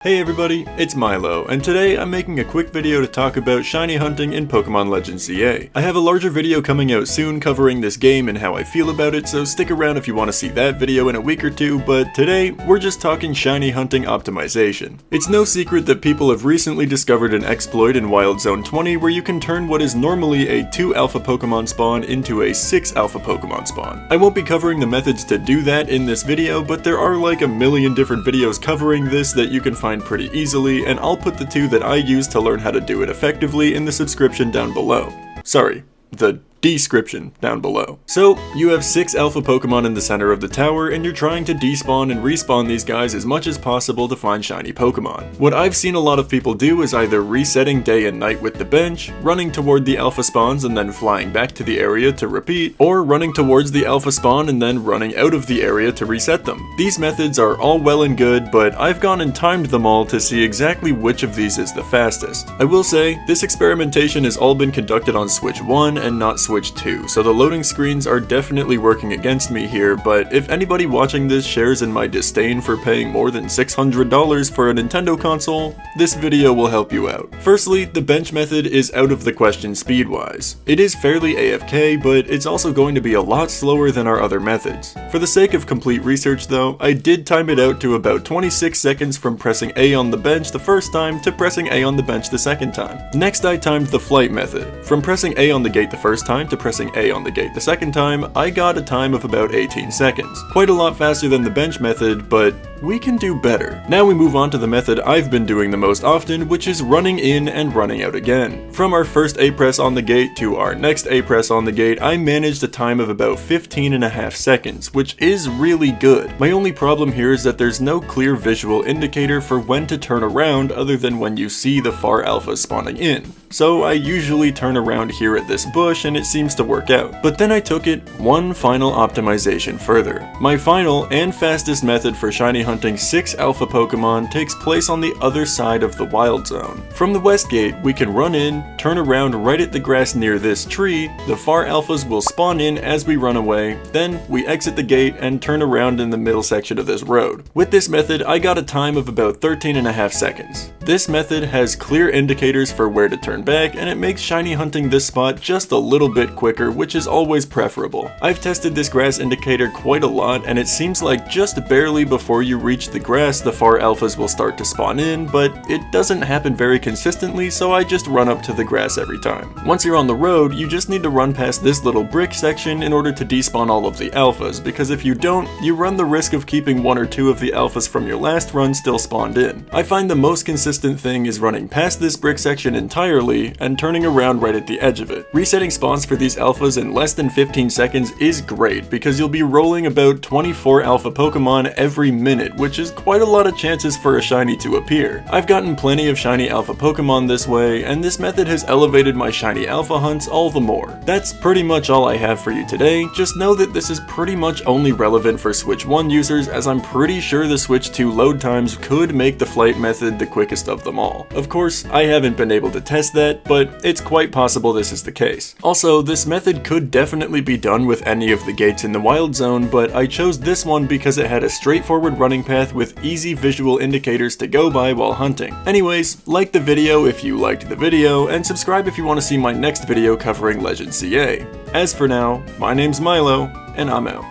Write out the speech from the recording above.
Hey everybody, it's Myloe, and today I'm making a quick video to talk about shiny hunting in Pokemon Legends CA. I have a larger video coming out soon covering this game and how I feel about it, so stick around if you want to see that video in a week or two, but today, we're just talking shiny hunting optimization. It's no secret that people have recently discovered an exploit in Wild Zone 20 where you can turn what is normally a 2 alpha Pokemon spawn into a 6 alpha Pokemon spawn. I won't be covering the methods to do that in this video, but there are like a million different videos covering this that you can find pretty easily, and I'll put the two that I use to learn how to do it effectively in the description down below. Sorry, the description down below. So, you have 6 alpha Pokemon in the center of the tower, and you're trying to despawn and respawn these guys as much as possible to find shiny Pokemon. What I've seen a lot of people do is either resetting day and night with the bench, running toward the alpha spawns and then flying back to the area to repeat, or running towards the alpha spawn and then running out of the area to reset them. These methods are all well and good, but I've gone and timed them all to see exactly which of these is the fastest. I will say, this experimentation has all been conducted on Switch 1 and not Switch 2, so the loading screens are definitely working against me here, but if anybody watching this shares in my disdain for paying more than $600 for a Nintendo console, this video will help you out. Firstly, the bench method is out of the question speed-wise. It is fairly AFK, but it's also going to be a lot slower than our other methods. For the sake of complete research though, I did time it out to about 26 seconds from pressing A on the bench the first time to pressing A on the bench the second time. Next I timed the flight method. From pressing A on the gate the first time to pressing A on the gate the second time, I got a time of about 18 seconds. Quite a lot faster than the bench method, but we can do better. Now we move on to the method I've been doing the most often, which is running in and running out again. From our first A press on the gate to our next A press on the gate, I managed a time of about 15.5 seconds, which is really good. My only problem here is that there's no clear visual indicator for when to turn around other than when you see the far alpha spawning in. So I usually turn around here at this bush and it seems to work out. But then I took it one final optimization further. My final and fastest method for shiny hunting 6 alpha Pokemon takes place on the other side of the Wild Zone. From the west gate, we can run in, turn around right at the grass near this tree, the far alphas will spawn in as we run away, then we exit the gate and turn around in the middle section of this road. With this method, I got a time of about 13.5 seconds. This method has clear indicators for where to turn back, and it makes shiny hunting this spot just a little bit quicker, which is always preferable. I've tested this grass indicator quite a lot, and it seems like just barely before you reach the grass the far alphas will start to spawn in, but it doesn't happen very consistently, so I just run up to the grass every time. Once you're on the road, you just need to run past this little brick section in order to despawn all of the alphas, because if you don't, you run the risk of keeping 1 or 2 of the alphas from your last run still spawned in. I find the most consistent thing is running past this brick section entirely and turning around right at the edge of it. Resetting spawns for these alphas in less than 15 seconds is great because you'll be rolling about 24 alpha Pokemon every minute, which is quite a lot of chances for a shiny to appear. I've gotten plenty of shiny alpha Pokemon this way, and this method has elevated my shiny alpha hunts all the more. That's pretty much all I have for you today. Just know that this is pretty much only relevant for Switch 1 users, as I'm pretty sure the Switch 2 load times could make the flight method the quickest of them all. Of course, I haven't been able to test that, but it's quite possible this is the case. Also, this method could definitely be done with any of the gates in the Wild Zone, but I chose this one because it had a straightforward running path with easy visual indicators to go by while hunting. Anyways, like the video if you liked the video, and subscribe if you want to see my next video covering Legends CA. As for now, my name's Myloe, and I'm out.